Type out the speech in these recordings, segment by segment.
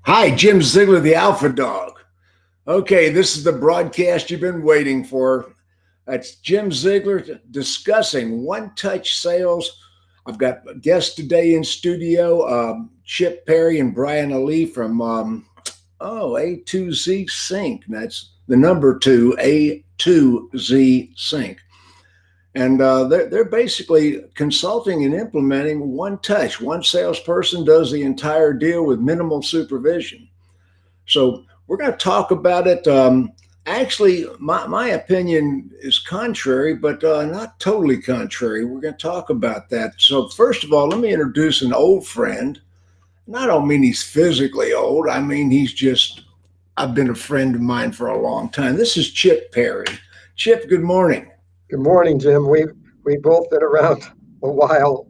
Hi, Jim Ziegler, the Alpha Dog. Okay, this is the broadcast you've been waiting for. That's Jim Ziegler discussing one-touch sales. I've got guests today in studio, Chip, Perry, and Brian Alee from A2ZSYNC. That's the number 2, A2ZSYNC. And they're basically consulting and implementing one touch. One salesperson does the entire deal with minimal supervision. So we're going to talk about it. Actually, my opinion is contrary, but not totally contrary. We're going to talk about that. So first of all, let me introduce an old friend. And I don't mean he's physically old. I mean, I've been a friend of mine for a long time. This is Chip Perry. Chip, good morning. Good morning, Jim. We've both been around a while,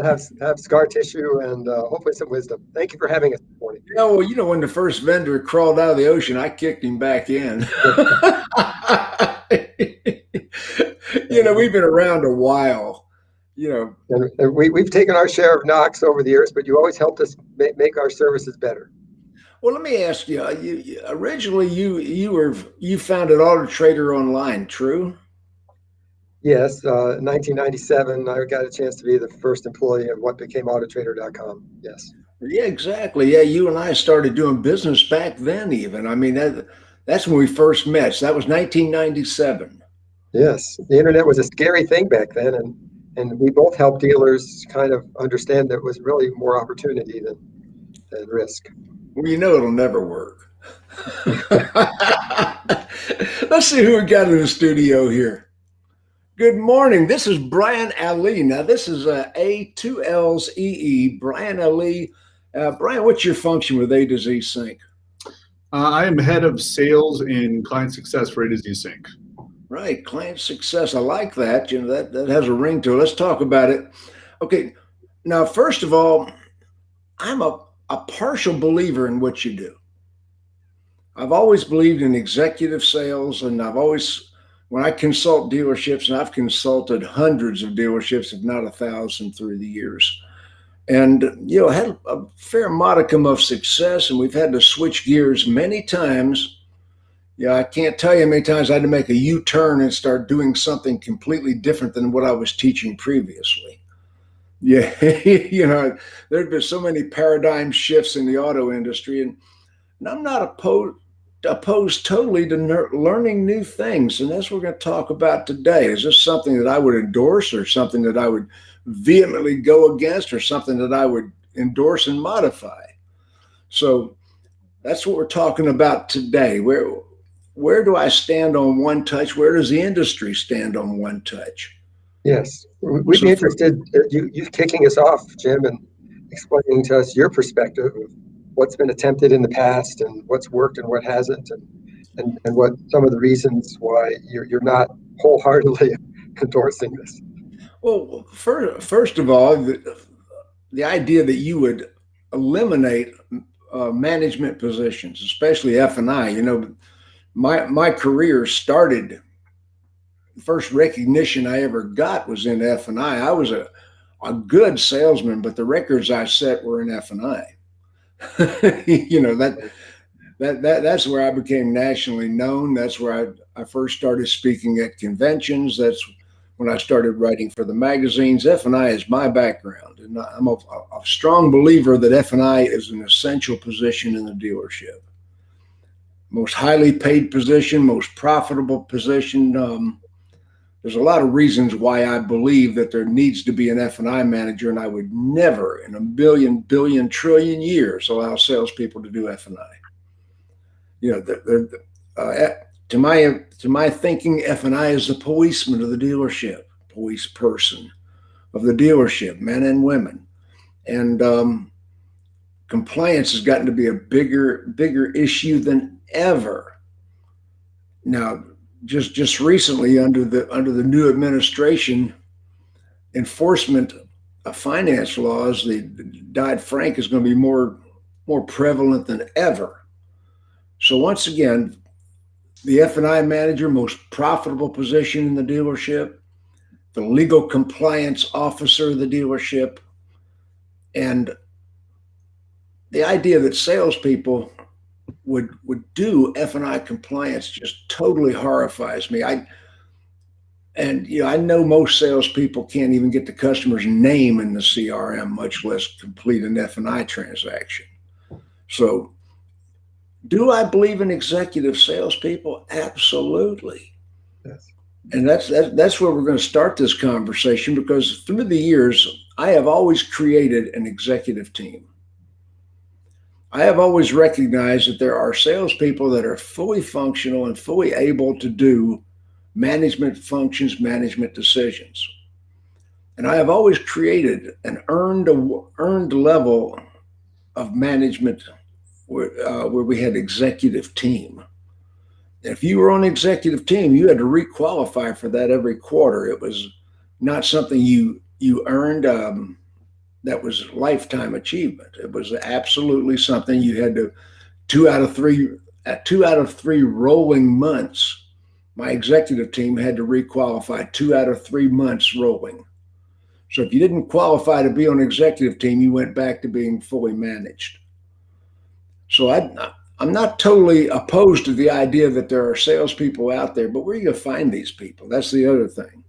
have scar tissue and hopefully some wisdom. Thank you for having us this morning. Yeah, well, when the first vendor crawled out of the ocean, I kicked him back in. We've been around a while. And we've taken our share of knocks over the years, but you always helped us make our services better. Well, let me ask you. Originally, you founded Auto Trader Online, true? Yes, 1997, I got a chance to be the first employee of what became AutoTrader.com. Yes. Yeah, exactly. Yeah, you and I started doing business back then even. I mean, that's when we first met. So that was 1997. Yes, the internet was a scary thing back then, and we both helped dealers kind of understand that it was really more opportunity than risk. Well, it'll never work. Let's see who we got in the studio here. Good morning. This is Brian Alee. Now, this is A2ZSYNC, Brian Alee. Brian, what's your function with A2ZSYNC? I am head of sales and client success for A2ZSYNC. Right, client success. I like that. That has a ring to it. Let's talk about it. Okay. Now, first of all, I'm a partial believer in what you do. I've always believed in executive sales, and when I consult dealerships, and I've consulted hundreds of dealerships, if not 1,000 through the years, and had a fair modicum of success, and we've had to switch gears many times. I can't tell you how many times I had to make a U-turn and start doing something completely different than what I was teaching previously. Yeah, there've been so many paradigm shifts in the auto industry, and I'm not opposed totally to learning new things. And that's what we're going to talk about today. Is this something that I would endorse, or something that I would vehemently go against, or something that I would endorse and modify? So that's what we're talking about today. Where do I stand on one touch? Where does the industry stand on one touch? Yes, we'd be interested in you kicking us off, Jim, and explaining to us your perspective of what's been attempted in the past and what's worked and what hasn't, and what some of the reasons why you're not wholeheartedly endorsing this. Well, first of all, the idea that you would eliminate management positions, especially F&I. My career started. The first recognition I ever got was in F&I. I was a good salesman, but the records I set were in F&I. That's where I became nationally known. That's where I first started speaking at conventions. That's when I started writing for the magazines. F&I is my background, and I'm a strong believer that F&I is an essential position in the dealership. Most highly paid position, most profitable position. There's a lot of reasons why I believe that there needs to be an F&I manager, and I would never in a billion trillion years allow salespeople to do F&I. To my thinking, F&I is the policeman of the dealership, police person of the dealership, men and women, and compliance has gotten to be a bigger issue than ever. Now, just recently, under the new administration, enforcement of finance laws, the Dodd-Frank is going to be more prevalent than ever. So once again, the F&I manager, most profitable position in the dealership, the legal compliance officer of the dealership. And the idea that salespeople would do F&I compliance just totally horrifies me. I know most salespeople can't even get the customer's name in the CRM, much less complete an F&I transaction. So, do I believe in executive salespeople? Absolutely. Yes. And that's where we're going to start this conversation, because through the years, I have always created an executive team. I have always recognized that there are salespeople that are fully functional and fully able to do management functions, management decisions. And I have always created an earned level of management where we had executive team. If you were on the executive team, you had to requalify for that every quarter. It was not something you earned that was lifetime achievement. It was absolutely something you had to, 2 out of 3 rolling months, my executive team had to requalify 2 out of 3 months rolling. So if you didn't qualify to be on the executive team, you went back to being fully managed. So I'm not totally opposed to the idea that there are salespeople out there, but where are you going to find these people? That's the other thing.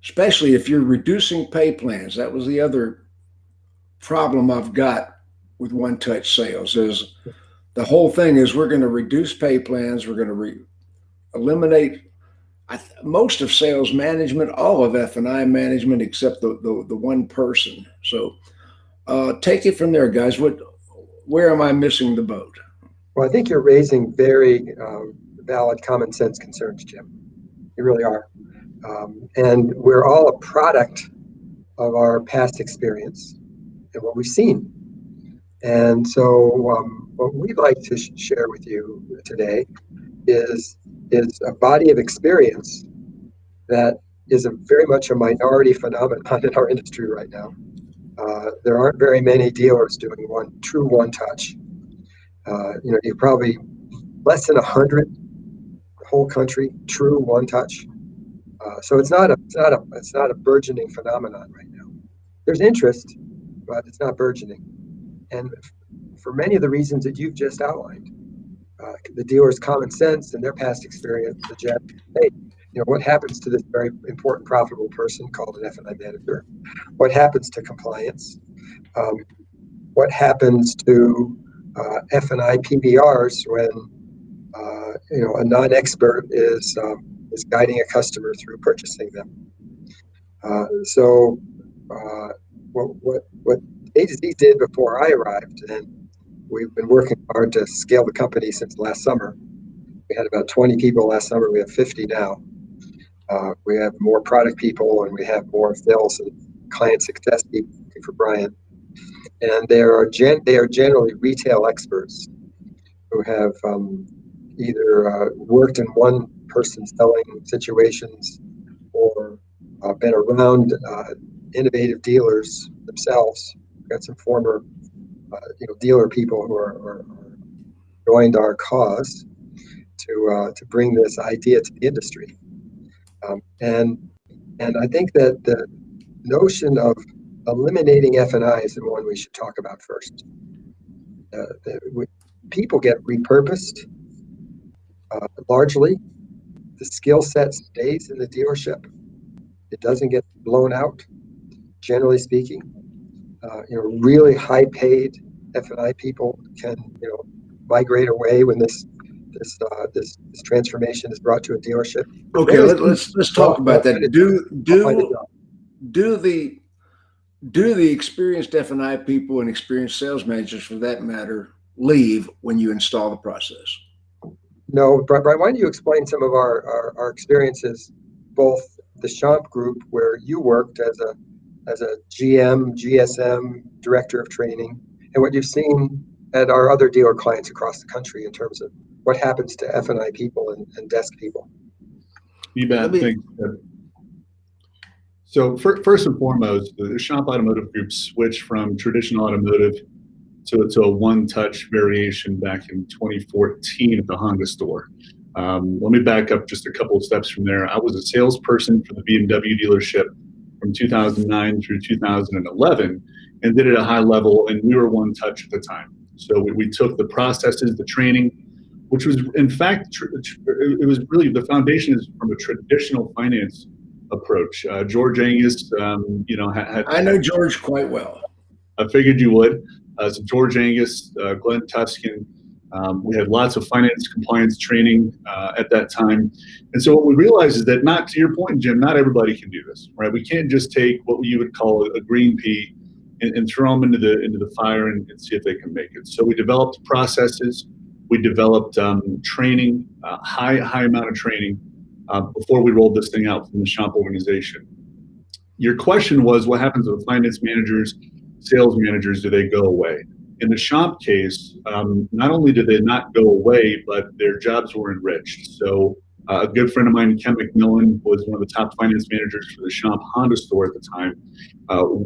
Especially if you're reducing pay plans. That was the other problem I've got with one-touch sales, is the whole thing is we're going to reduce pay plans. We're going to eliminate most of sales management, all of F&I management, except the one person. So take it from there, guys. Where am I missing the boat? Well, I think you're raising very valid common sense concerns, Jim. You really are. And we're all a product of our past experience and what we've seen. And so what we'd like to share with you today is a body of experience that is very much a minority phenomenon in our industry right now. There aren't very many dealers doing true one-touch. You're probably less than 100 whole country true one-touch. So it's not a burgeoning phenomenon right now. There's interest, but it's not burgeoning. And for many of the reasons that you've just outlined, the dealer's common sense and their past experience suggest, hey, what happens to this very important, profitable person called an F&I manager? What happens to compliance? What happens to F&I PBRs when a non-expert is guiding a customer through purchasing them? What A2Z did before I arrived, and we've been working hard to scale the company since last summer. We had about 20 people last summer. We have 50 now. We have more product people, and we have more sales and client success people for Brian. And they are generally retail experts who have either worked in one-person selling situations or been around innovative dealers themselves. We've got some former dealer people who are joined our cause to bring this idea to the industry. And I think that the notion of eliminating F&I is the one we should talk about first. People get repurposed largely. The skill set stays in the dealership. It doesn't get blown out, generally speaking. Really high-paid F&I people can migrate away when this transformation is brought to a dealership. Okay, let's talk about that. Do the experienced F&I people and experienced sales managers, for that matter, leave when you install the process? No, Brian, why don't you explain some of our experiences, both the Champ Group, where you worked as a GM, GSM, director of training, and what you've seen at our other dealer clients across the country in terms of what happens to F&I people and desk people. You bet. Thanks. So first and foremost, the Champ Automotive Group switched from traditional automotive to a one-touch variation back in 2014 at the Honda store. Let me back up just a couple of steps from there. I was a salesperson for the BMW dealership from 2009 through 2011 and did it at a high level, and we were one touch at the time. So we took the processes, the training, which was in fact, it was really, the foundation is from a traditional finance approach. George Angus, had. I know George quite well. I figured you would. So George Angus, Glenn Tuskin, we had lots of finance compliance training at that time. And so what we realized is that, not to your point, Jim, not everybody can do this, right? We can't just take what you would call a green pea and throw them into the fire and see if they can make it. So we developed processes. We developed training, high amount of training before we rolled this thing out from the shop organization. Your question was, what happens with finance managers, sales managers? Do they go away? In the shop case, not only did they not go away, but their jobs were enriched. So a good friend of mine, Ken McMillan, was one of the top finance managers for the shop Honda store at the time.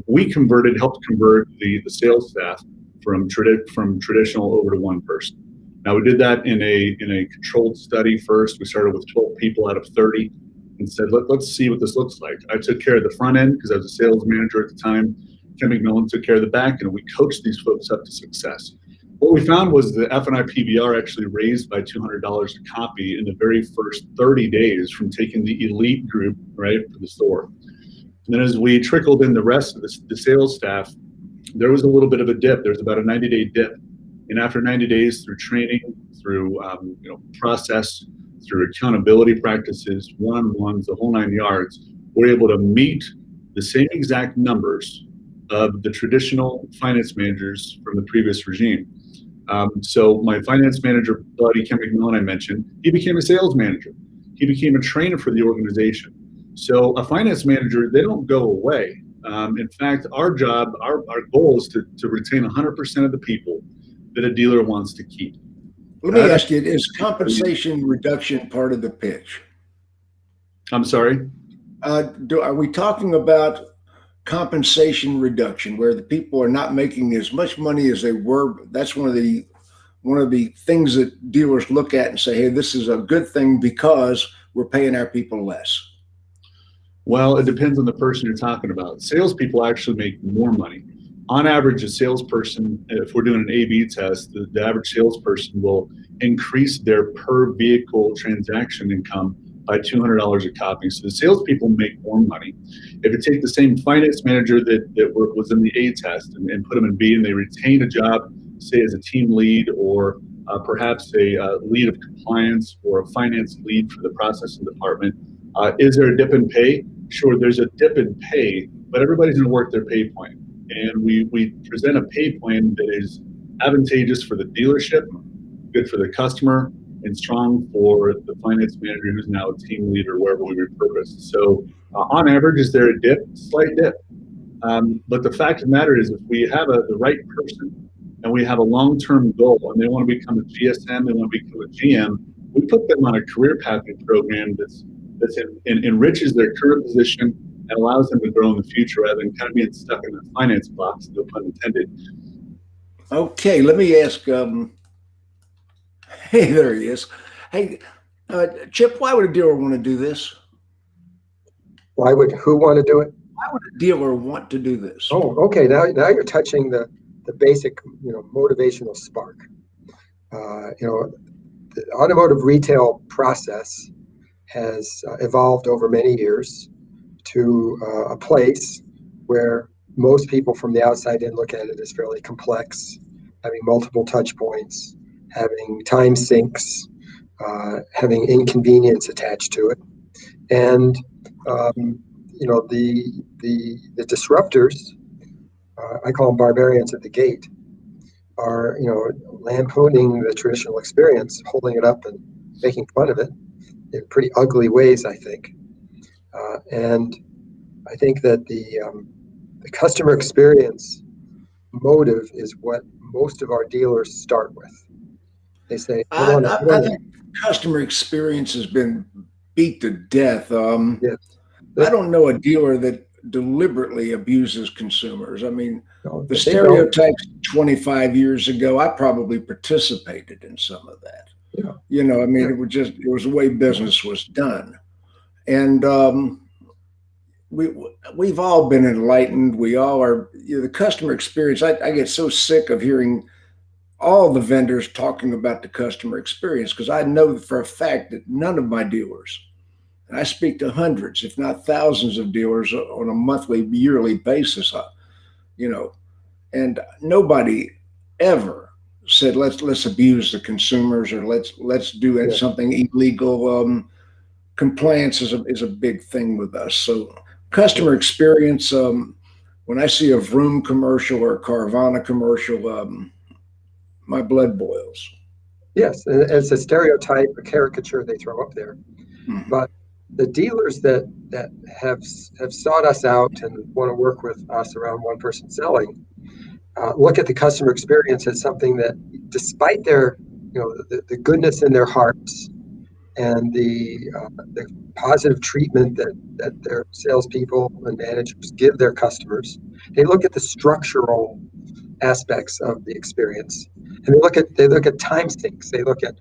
We helped convert the sales staff from traditional over to one person. Now, we did that in a controlled study first. We started with 12 people out of 30 and said, let's see what this looks like. I took care of the front end because I was a sales manager at the time. Ken McMillan took care of the back end, and we coached these folks up to success. What we found was the F&I PVR actually raised by $200 a copy in the very first 30 days from taking the elite group, right, for the store. And then as we trickled in the rest of the sales staff, there was a little bit of a dip. There's about a 90-day dip. And after 90 days, through training, through process, through accountability practices, one-on-ones, the whole 9 yards, we're able to meet the same exact numbers of the traditional finance managers from the previous regime. So my finance manager, buddy Ken McMillan, I mentioned, he became a sales manager. He became a trainer for the organization. So a finance manager, they don't go away. In fact, our job, our goal is to retain 100% of the people that a dealer wants to keep. Let me ask you, is compensation reduction part of the pitch? I'm sorry? Are we talking about compensation reduction where the people are not making as much money as they were? That's one of the things that dealers look at and say, hey, this is a good thing because we're paying our people less. Well, it depends on the person you're talking about. Salespeople actually make more money. On average, a salesperson, if we're doing an A/B test, the average salesperson will increase their per vehicle transaction income by $200 a copy. So the salespeople make more money. If you take the same finance manager that was in the A test and put them in B, and they retain a job, say as a team lead or perhaps a lead of compliance or a finance lead for the processing department, is there a dip in pay? Sure, there's a dip in pay, but everybody's going to work their pay plan. And we present a pay plan that is advantageous for the dealership, good for the customer, and strong for the finance manager who's now a team leader wherever we repurpose. So on average, is there a dip? Slight dip. But the fact of the matter is, if we have the right person and we have a long-term goal and they want to become a GSM, they want to become a GM, we put them on a career pathing program that enriches their current position and allows them to grow in the future rather than kind of being stuck in the finance box, no pun intended. Okay, let me ask, hey, there he is. Hey, Chip, why would a dealer want to do this? Why would who want to do it? Why would a dealer want to do this? Oh, okay. Now you're touching the basic, motivational spark. The automotive retail process has evolved over many years to a place where most people from the outside in look at it as fairly complex, having multiple touch points, having time sinks, having inconvenience attached to it. And, the disruptors, I call them barbarians at the gate, are, lampooning the traditional experience, holding it up and making fun of it in pretty ugly ways, I think. And I think that the customer experience motive is what most of our dealers start with. They say, I think customer experience has been beat to death. Yes. I don't know a dealer that deliberately abuses consumers. I mean, No, the stereotypes 25 years ago, I probably participated in some of that. Yeah. You know, I mean, it was the way business was done. And we've all been enlightened. We all are, you know, the customer experience. I get so sick of hearing all the vendors talking about the customer experience, because I know for a fact that none of my dealers, and I speak to hundreds, if not thousands of dealers on a monthly, yearly basis, you know, and nobody ever said, let's abuse the consumers, or let's do something illegal. Compliance is a big thing with us. So customer experience, when I see a Vroom commercial or a Carvana commercial, my blood boils. Yes, and it's a stereotype, a caricature they throw up there. Mhm. But the dealers that have sought us out and want to work with us around one person selling, look at the customer experience as something that, despite their, you know, the goodness in their hearts and the positive treatment that their salespeople and managers give their customers, they look at the structural aspects of the experience, and they look at time sinks. They look at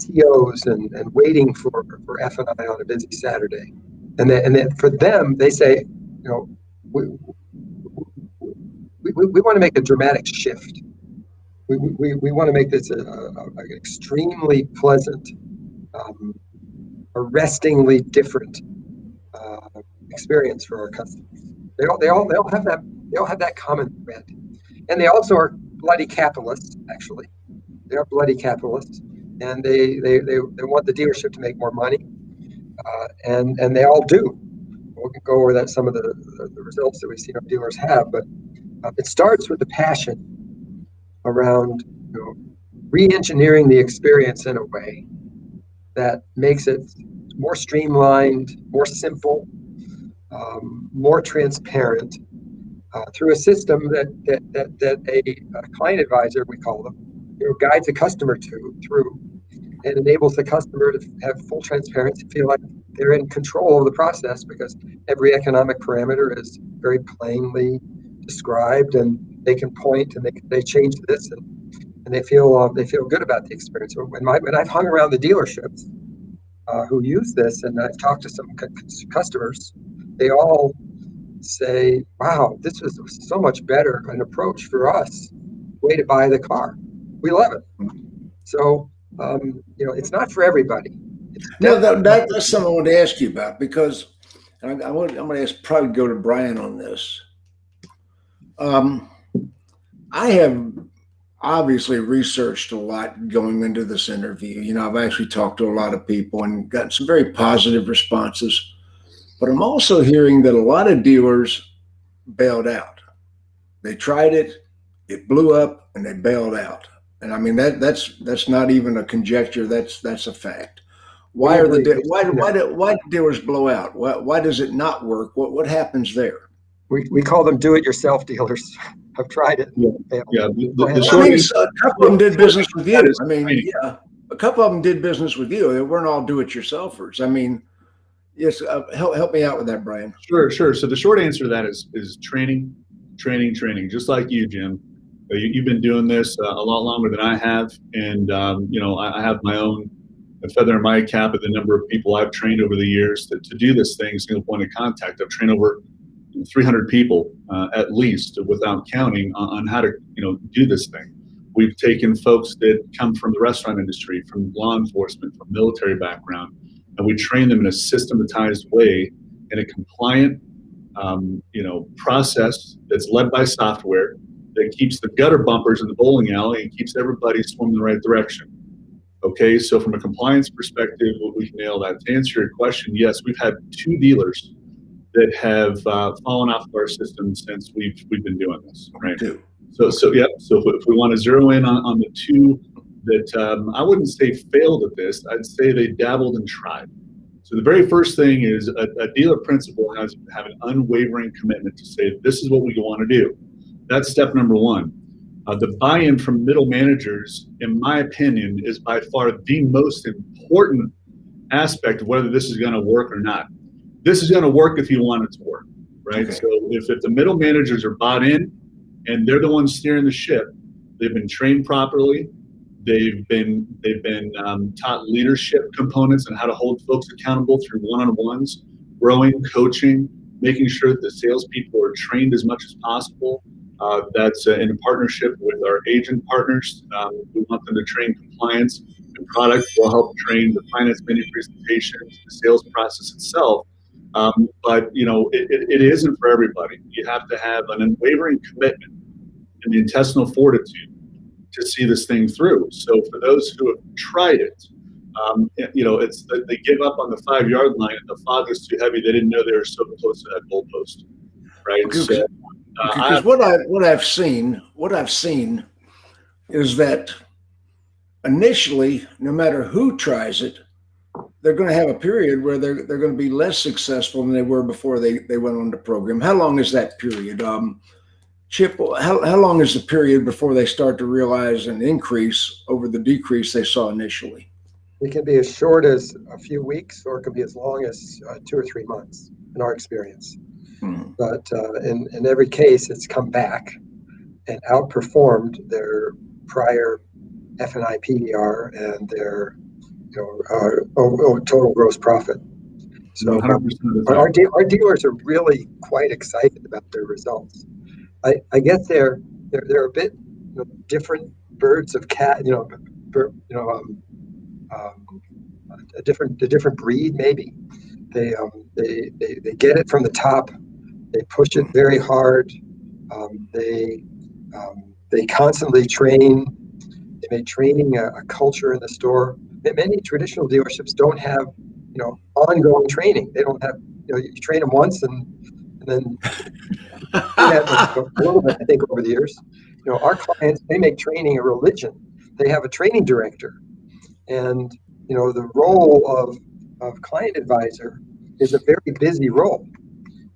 TOs and waiting for F&I on a busy Saturday, and then for them they say, you know, we want to make a dramatic shift. We want to make this an extremely pleasant, arrestingly different experience for our customers. They all have that common thread, and they also are bloody capitalists. Actually, they are bloody capitalists, and they want the dealership to make more money, and they all do. We can go over that, some of the results that we've seen our dealers have, but it starts with the passion around, you know, re-engineering the experience in a way that makes it more streamlined, more simple, more transparent, through a system that a client advisor, we call them, you know, guides a customer through, and enables the customer to have full transparency, feel like they're in control of the process, because every economic parameter is very plainly described, and they can point and they change this, and they feel good about the experience. When I've hung around the dealerships who use this, and I've talked to some customers, they all say, "Wow, this was so much better an approach for us. Way to buy the car. We love it." So, you know, it's not for everybody. No, that's something I want to ask you about, because I'm going to probably go to Brian on this. I have obviously researched a lot going into this interview. You know, I've actually talked to a lot of people and gotten some very positive responses. But I'm also hearing that a lot of dealers bailed out. They tried it, it blew up, and they bailed out. And I mean, that's not even a conjecture. That's a fact. Why do dealers blow out? Why does it not work? What happens there? We call them do-it-yourself dealers. I've tried it. Yeah. A couple of them did business with you. I mean, yeah, a couple of them did business with you. They weren't all do-it-yourselfers. I mean, yes, help me out with that, Brian. Sure. So the short answer to that is training. Just like you, Jim. You've been doing this a lot longer than I have, and you know, I have my own feather in my cap of the number of people I've trained over the years to do this thing, single point of contact. I've trained over 300 people at least, without counting, on how to, you know, do this thing. We've taken folks that come from the restaurant industry, from law enforcement, from military background, and we train them in a systematized way, in a compliant, you know, process that's led by software that keeps the gutter bumpers in the bowling alley and keeps everybody swimming in the right direction. Okay, so from a compliance perspective, we can nail that. To answer your question, yes, we've had 2 dealers that have fallen off of our system since we've been doing this. Right. So yeah. So if we want to zero in on the 2 that I wouldn't say failed at this, I'd say they dabbled and tried. So the very first thing is a dealer principal has to have an unwavering commitment to say, this is what we want to do. That's step number 1. The buy-in from middle managers, in my opinion, is by far the most important aspect of whether this is going to work or not. This is going to work if you want it to work, right? Okay. So if the middle managers are bought in and they're the ones steering the ship, they've been trained properly, They've been taught leadership components and how to hold folks accountable through one-on-ones, growing, coaching, making sure that the salespeople are trained as much as possible. That's in a partnership with our agent partners. We want them to train compliance and product. We'll help train the finance menu presentations, the sales process itself. But it isn't for everybody. You have to have an unwavering commitment and the intestinal fortitude to see this thing through. So for those who have tried it, it's they give up on the 5-yard line and the fog is too heavy. They didn't know they were so close to that goalpost, right? Okay, because what I've seen is that initially, no matter who tries it, they're going to have a period where they're going to be less successful than they were before they went on the program. How long is that period? Chip, how long is the period before they start to realize an increase over the decrease they saw initially? It can be as short as a few weeks, or it can be as long as 2 or 3 months in our experience. But in every case, it's come back and outperformed their prior F&I PDR and their total gross profit. So our dealers are really quite excited about their results. I guess they're a bit different birds of cat, a different breed maybe. They get it from the top. They push it very hard. They constantly train. They make training a culture in the store. Many traditional dealerships don't have ongoing training. They don't have you train them once and then a little bit, I think, over the years. Our clients, they make training a religion. They have a training director, and the role of client advisor is a very busy role.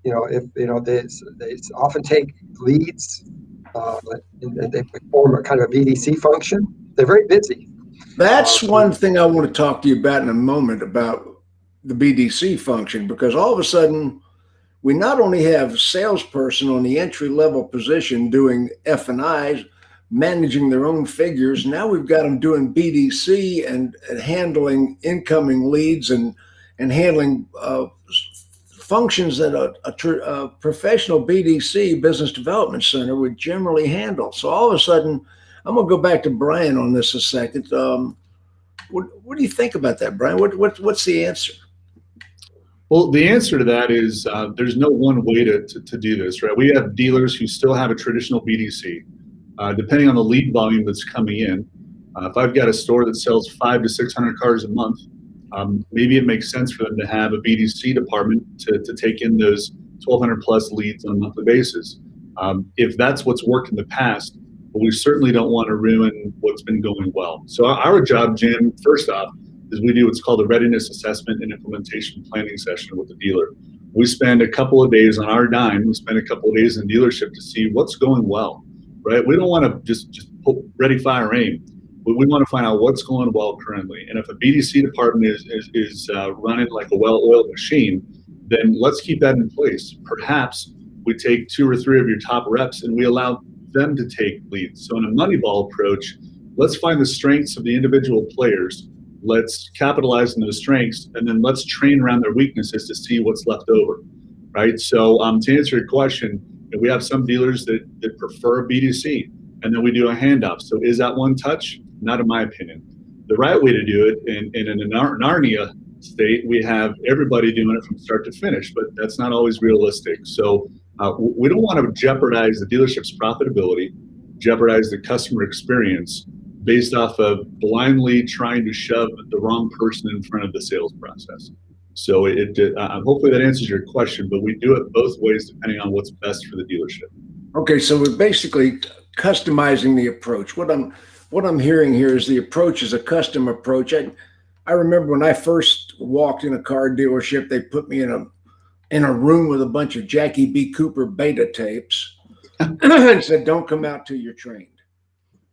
If they often take leads, and they perform a kind of a BDC function. They're very busy. That's one thing I want to talk to you about in a moment, about the BDC function, because all of a sudden we not only have salesperson on the entry-level position doing F&Is, managing their own figures. Now we've got them doing BDC and handling incoming leads and handling functions that a professional BDC, business development center, would generally handle. So all of a sudden, I'm going to go back to Brian on this a second. What do you think about that, Brian? What's the answer? Well, the answer to that is there's no one way to do this, right? We have dealers who still have a traditional BDC. Depending on the lead volume that's coming in, if I've got a store that sells 500 to 600 cars a month, maybe it makes sense for them to have a BDC department to take in those 1,200 plus leads on a monthly basis. If that's what's worked in the past, but we certainly don't want to ruin what's been going well. So our job, Jim, first off, is we do what's called a readiness assessment and implementation planning session with the dealer. We spend a couple of days on our dime. We spend a couple of days in dealership to see what's going well, right? We don't want to just put ready, fire, aim. But we want to find out what's going well currently. And if a BDC department is running like a well-oiled machine, then let's keep that in place. Perhaps we take 2 or 3 of your top reps and we allow them to take leads. So in a Moneyball approach, let's find the strengths of the individual players. Let's capitalize on those strengths, and then let's train around their weaknesses to see what's left over, right? So to answer your question, we have some dealers that prefer BDC, and then we do a handoff. So is that one touch? Not in my opinion. The right way to do it, in an Narnia state, we have everybody doing it from start to finish, but that's not always realistic. So we don't want to jeopardize the dealership's profitability, jeopardize the customer experience based off of blindly trying to shove the wrong person in front of the sales process. So hopefully that answers your question, but we do it both ways depending on what's best for the dealership. Okay, so we're basically customizing the approach. What I'm hearing here is the approach is a custom approach. I remember when I first walked in a car dealership, they put me in a room with a bunch of Jackie B. Cooper beta tapes and said, "Don't come out till you're trained."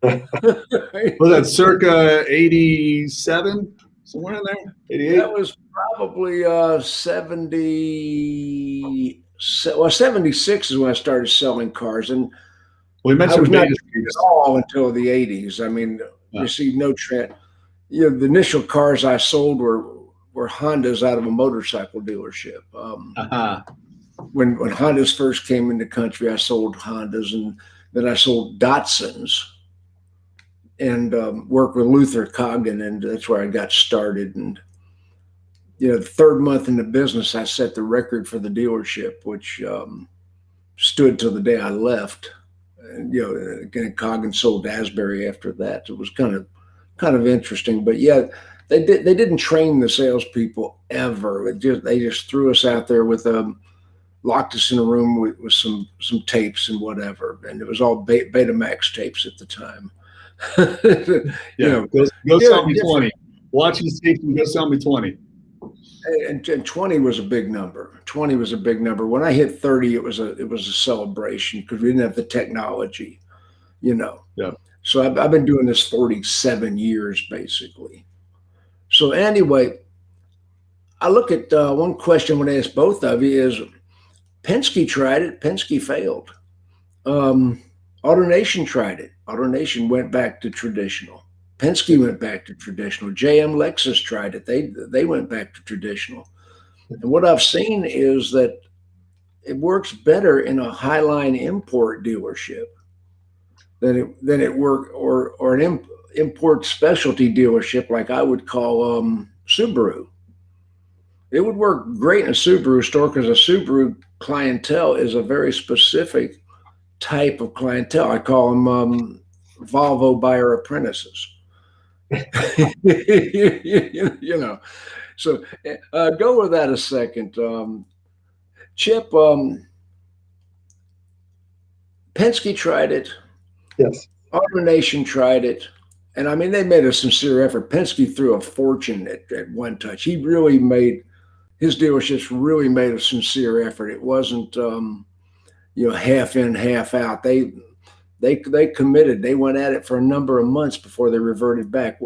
Was that circa 87? Somewhere in there? 88? That was probably 76 is when I started selling cars. And we mentioned I was not at all until the 80s. I mean, received no trend. You know, the initial cars I sold were Hondas out of a motorcycle dealership. When Hondas first came into the country, I sold Hondas, and then I sold Datsuns, and worked with Luther Coggan, and that's where I got started. And you know, the third month in the business, I set the record for the dealership, which stood till the day I left. And you know, again, Coggan sold Asbury after that. It was kind of interesting, but yeah, they didn't train the salespeople ever. They just threw us out there with locked us in a room with some tapes and whatever, and it was all Betamax tapes at the time. You know, go sell me 20. Watch these tapes and go sell me 20. And 20 was a big number. 20 was a big number. When I hit 30, it was a celebration because we didn't have the technology, you know. Yeah. So I've been doing this 47 years basically. So anyway, I look at one question I want to ask both of you is, Penske tried it. Penske failed. AutoNation tried it. AutoNation went back to traditional. Penske went back to traditional. JM Lexus tried it. They went back to traditional. And what I've seen is that it works better in a highline import dealership than it worked or an import specialty dealership like I would call Subaru. It would work great in a Subaru store because a Subaru clientele is a very specific type of clientele. I call them Volvo buyer apprentices. You know, so go with that a second. Chip, Penske tried it. Yes. AutoNation tried it. And I mean, they made a sincere effort. Penske threw a fortune at One Touch. He really made, his dealerships really made a sincere effort. It wasn't, you know, half in, half out. They committed. They went at it for a number of months before they reverted back.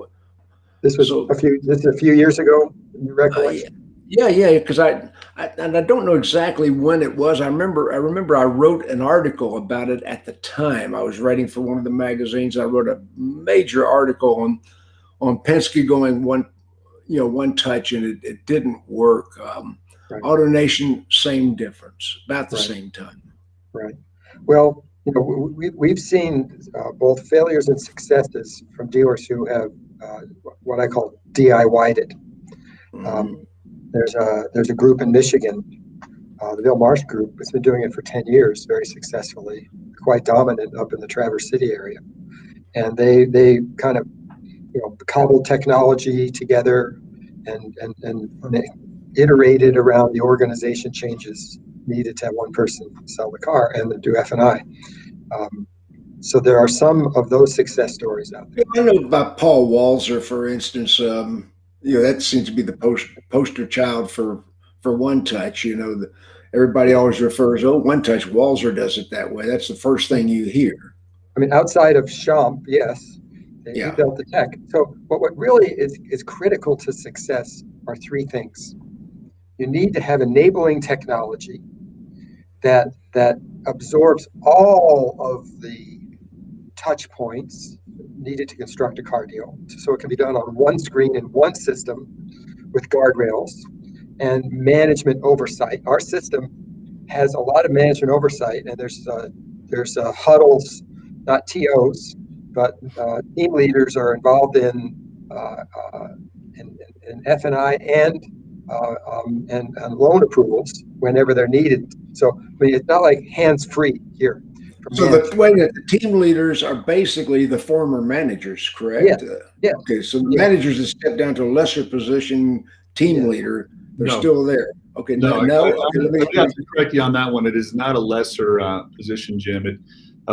This was a few years ago. You recollect? Yeah. Because I don't know exactly when it was. I remember I wrote an article about it at the time. I was writing for one of the magazines. I wrote a major article on Penske going one touch, and it didn't work. Right. AutoNation, same difference, about the same time. Right. Well, you know, we've seen both failures and successes from dealers who have what I call DIY'd it. There's a group in Michigan, the Bill Marsh Group. It's been doing it for 10 years, very successfully, quite dominant up in the Traverse City area. And they kind of, you know, cobbled technology together and they iterated around the organization changes needed to have one person sell the car and then do F&I. So there are some of those success stories out there. I know about Paul Walzer, for instance. You know, that seems to be the poster child for One Touch. You know, everybody always refers, One Touch, Walzer does it that way. That's the first thing you hear. I mean, outside of Champ, yes, he built the tech. So what really is critical to success are three things. You need to have enabling technology that absorbs all of the touch points needed to construct a car deal. So it can be done on one screen in one system with guardrails and management oversight. Our system has a lot of management oversight, and there's huddles, not TOs, but team leaders are involved in F&I and loan approvals whenever they're needed. So I mean, it's not like hands-free here. So the way that the team leaders are basically the former managers, correct? Yeah. Okay, so the managers that step down to a lesser position, team leader, they're still there. Okay, no. I have to correct you on that one. It is not a lesser position, Jim.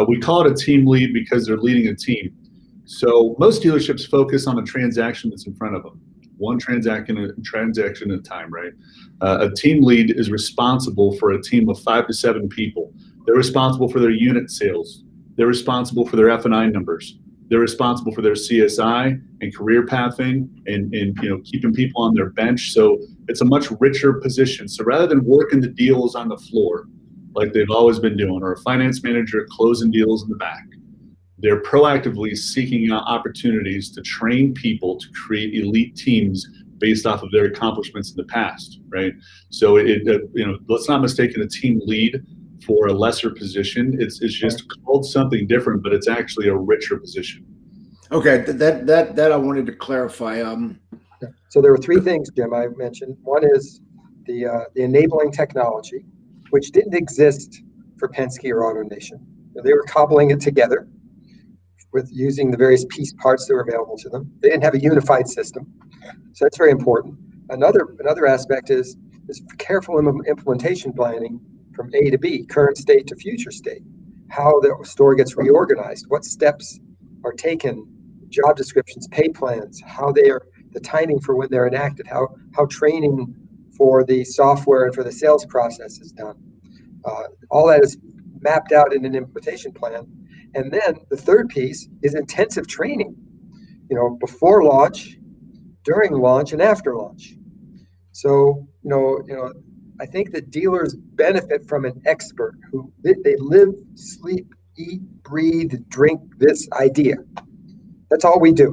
We call it a team lead because they're leading a team. So most dealerships focus on a transaction that's in front of them. One transaction at a time, right? A team lead is responsible for a team of 5 to 7 people. They're responsible for their unit sales. They're responsible for their F&I numbers. They're responsible for their CSI and career pathing and keeping people on their bench. So it's a much richer position. So rather than working the deals on the floor like they've always been doing, or a finance manager closing deals in the back, they're proactively seeking out opportunities to train people to create elite teams based off of their accomplishments in the past, right? So let's not mistake a team lead for a lesser position. It's just called something different, but it's actually a richer position. Okay, that I wanted to clarify. So there were three things, Jim, I mentioned. One is the enabling technology, which didn't exist for Penske or AutoNation. They were cobbling it together with using the various piece parts that were available to them. They didn't have a unified system, so that's very important. Another aspect is careful implementation planning from A to B, current state to future state, how the store gets reorganized, what steps are taken, job descriptions, pay plans, how they are, the timing for when they're enacted, how training for the software and for the sales process is done. All that is mapped out in an implementation plan. And then the third piece is intensive training, before launch, during launch, and after launch. So, I think that dealers benefit from an expert who they live, sleep, eat, breathe, drink this idea. That's all we do.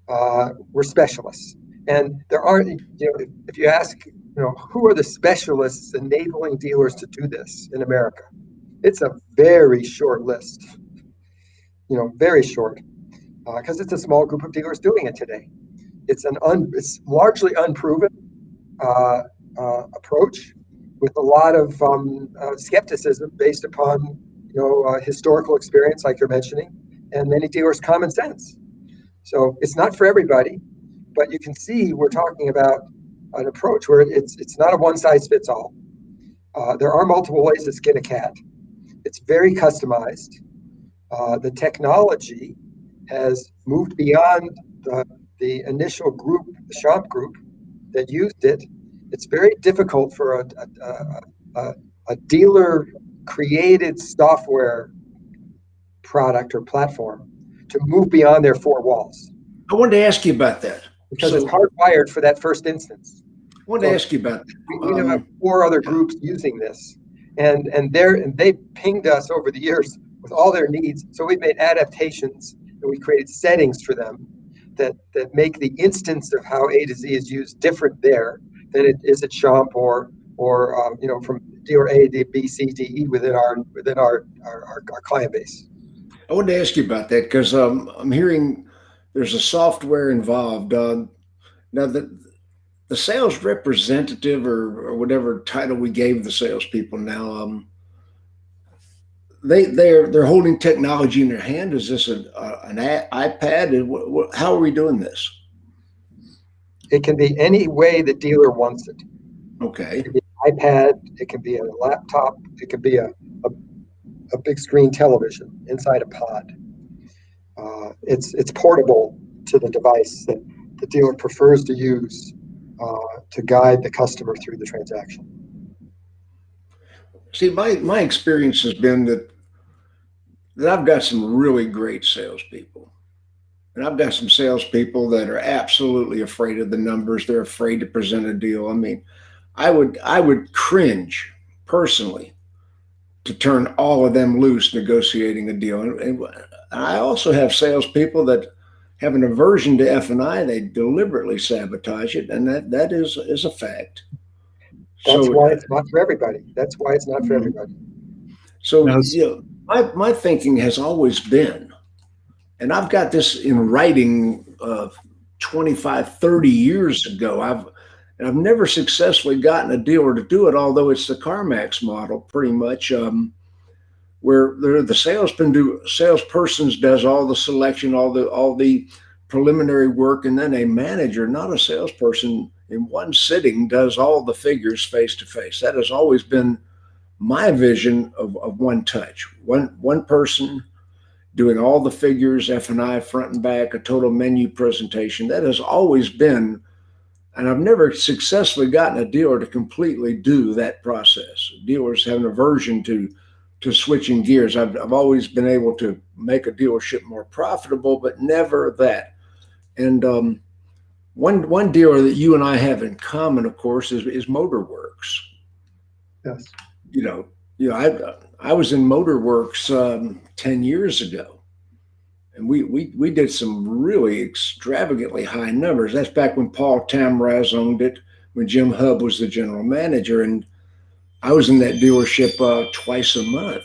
We're specialists. And there are, if you ask, who are the specialists enabling dealers to do this in America? It's a very short list, very short, because it's a small group of dealers doing it today. It's it's largely unproven approach with a lot of skepticism based upon, historical experience, like you're mentioning, and many dealers' common sense. So it's not for everybody, but you can see we're talking about an approach where it's not a one-size-fits-all. There are multiple ways to skin a cat. It's very customized. The technology has moved beyond the initial group, the shop group that used it. It's very difficult for a dealer-created software product or platform to move beyond their four walls. I wanted to ask you about that. Because it's hardwired for that first instance. I wanted to ask you about that. We have 4 other groups using this, and they pinged us over the years with all their needs. So we've made adaptations, and we created settings for them that make the instance of how A to Z is used different there than it is at Champ or from dealer A to B, C, D, E within our client base. I wanted to ask you about that because I'm hearing there's a software involved. Now the sales representative or whatever title we gave the salespeople now, they're holding technology in their hand. Is this an iPad? How are we doing this? It can be any way the dealer wants it. Okay. It can be an iPad. It can be a laptop. It could be a big screen television inside a pod. It's portable to the device that the dealer prefers to use to guide the customer through the transaction. See, my experience has been that I've got some really great salespeople. And I've got some salespeople that are absolutely afraid of the numbers. They're afraid to present a deal. I mean, I would cringe personally to turn all of them loose negotiating a deal. And I also have salespeople that have an aversion to F&I. They deliberately sabotage it, and that is a fact. That's why it's not for everybody. That's why it's not for everybody. So my thinking has always been, and I've got this in writing 25, 30 years ago. I've never successfully gotten a dealer to do it, although it's the CarMax model pretty much, where the salespersons does all the selection, all the preliminary work, and then a manager, not a salesperson, in one sitting does all the figures face to face. That has always been my vision of one touch, one person doing all the figures, F&I, front and back, a total menu presentation. That has always been, and I've never successfully gotten a dealer to completely do that process. Dealers have an aversion to switching gears. I've always been able to make a dealership more profitable, but never that. And one dealer that you and I have in common, of course, is MotorWorks. Yes. I was in MotorWorks 10 years ago. And we did some really extravagantly high numbers. That's back when Paul Tamraz owned it, when Jim Hub was the general manager. And I was in that dealership twice a month.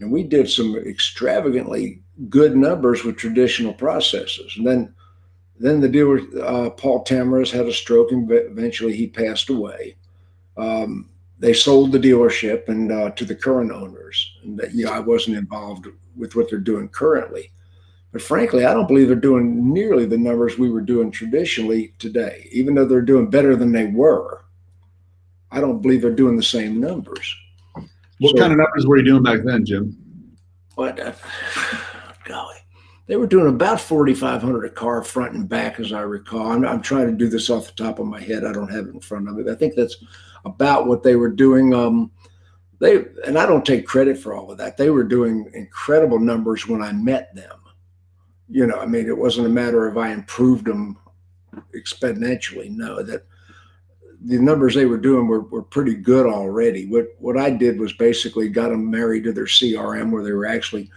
And we did some extravagantly good numbers with traditional processes. And then the dealer, Paul Tamraz, had a stroke, and eventually he passed away. They sold the dealership and to the current owners. And that, I wasn't involved with what they're doing currently. But frankly, I don't believe they're doing nearly the numbers we were doing traditionally today. Even though they're doing better than they were, I don't believe they're doing the same numbers. What kind of numbers were you doing back then, Jim? Golly, they were doing about 4,500 a car, front and back, as I recall. I'm trying to do this off the top of my head. I don't have it in front of me. I think that's about what they were doing. And I don't take credit for all of that. They were doing incredible numbers when I met them. It wasn't a matter of I improved them exponentially. No, that the numbers they were doing were pretty good already. What I did was basically got them married to their CRM, where they were actually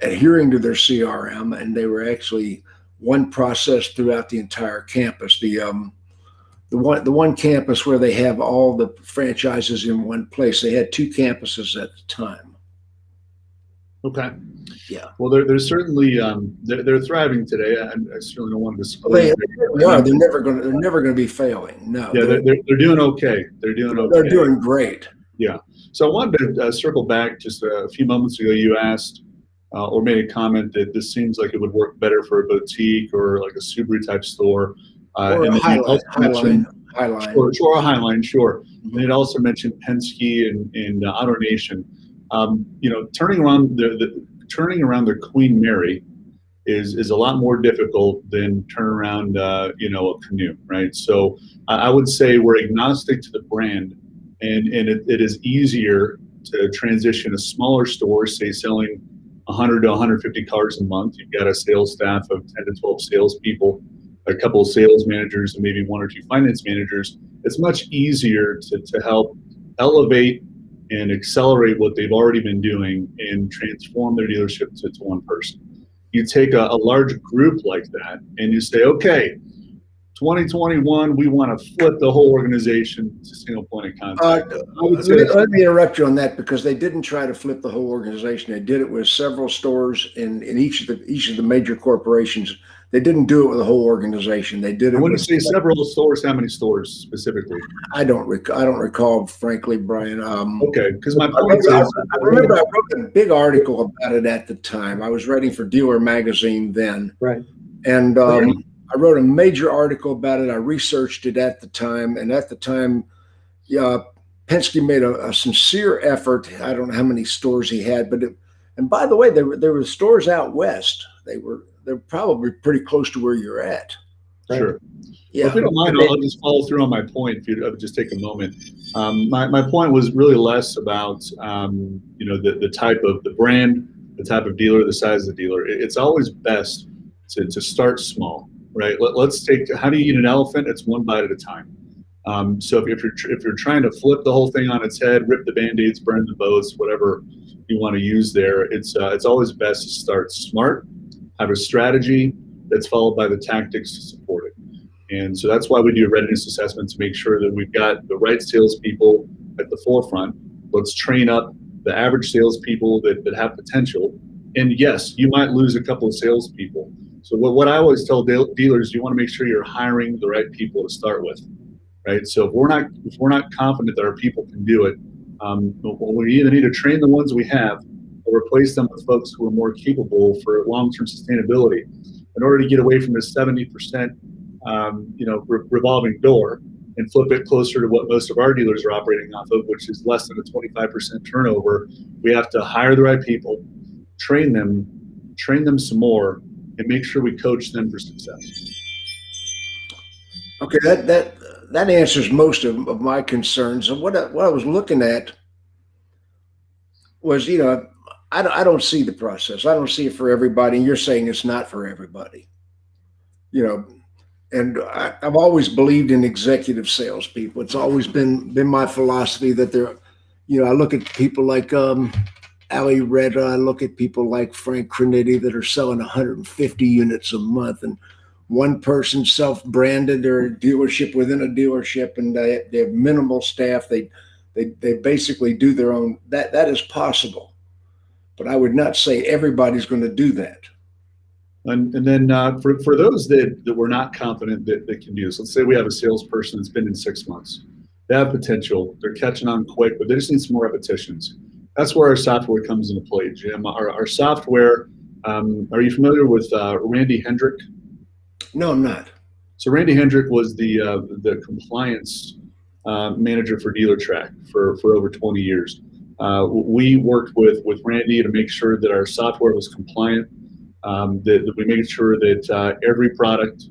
adhering to their CRM, and they were actually one process throughout the entire campus. The one campus where they have all the franchises in one place. They had two campuses at the time. Okay. Yeah. Well, they're certainly they're thriving today. I certainly don't want to disclose. They're never going to be failing. No. Yeah, they're doing okay. They're doing okay. They're doing great. Yeah. So I wanted to circle back just a few moments ago. You asked or made a comment that this seems like it would work better for a boutique or like a Subaru type store. Or a Highline. Sure, a Highline, sure. And it also mentioned Penske and AutoNation. Turning around the Queen Mary is a lot more difficult than turn around a Canoo, right? So I would say we're agnostic to the brand, and it is easier to transition a smaller store, say selling 100 to 150 cars a month. You've got a sales staff of 10 to 12 salespeople, a couple of sales managers, and maybe one or two finance managers. It's much easier to help elevate and accelerate what they've already been doing and transform their dealership to one person. You take a large group like that and you say, okay, 2021, we want to flip the whole organization to single point of contact. Let me interrupt you on that, because they didn't try to flip the whole organization. They did it with several stores in each of the major corporations. They didn't do it with the whole organization. They did it. When you say several stores, how many stores specifically? I don't recall, frankly, Brian. Okay, because my point is, I remember I wrote a big article about it at the time. I was writing for Dealer Magazine then, right? And I wrote a major article about it. I researched it at the time, and at the time, Penske made a sincere effort. I don't know how many stores he had, and by the way, there were stores out west. They're probably pretty close to where you're at. Sure. Yeah. Well, if you don't mind, I'll just follow through on my point. If you just take a moment. My point was really less about the type of the brand, the type of dealer, the size of the dealer. It's always best to start small, right? Let's take, how do you eat an elephant? It's one bite at a time. So if you're trying to flip the whole thing on its head, rip the Band-Aids, burn the boats, whatever you want to use there, it's always best to start smart, have a strategy that's followed by the tactics to support it. And so that's why we do a readiness assessment, to make sure that we've got the right salespeople at the forefront. Let's train up the average salespeople that have potential. And yes, you might lose a couple of salespeople. So what I always tell dealers, you want to make sure you're hiring the right people to start with, right? So if we're not confident that our people can do it, we either need to train the ones we have or replace them with folks who are more capable for long-term sustainability. In order to get away from this 70% revolving door and flip it closer to what most of our dealers are operating off of, which is less than a 25% turnover, we have to hire the right people, train them some more, and make sure we coach them for success. Okay, that answers most of my concerns. And what I was looking at was, I don't see the process. I don't see it for everybody. And you're saying it's not for everybody, and I've always believed in executive salespeople. It's always been my philosophy that they're, I look at people like Al Ali Retta. I look at people like Frank Crenity that are selling 150 units a month, and one person self-branded their dealership within a dealership, and they have minimal staff. They basically do their own. That is possible, but I would not say everybody's going to do that. And then for those that we're not confident that can do this, let's say we have a salesperson that's been in 6 months. They have potential. They're catching on quick, but they just need some more repetitions. That's where our software comes into play, Jim. Our software, are you familiar with Randy Hendrick? No, I'm not. So Randy Hendrick was the compliance manager for DealerTrack for over 20 years. We worked with Randy to make sure that our software was compliant, that we made sure that every product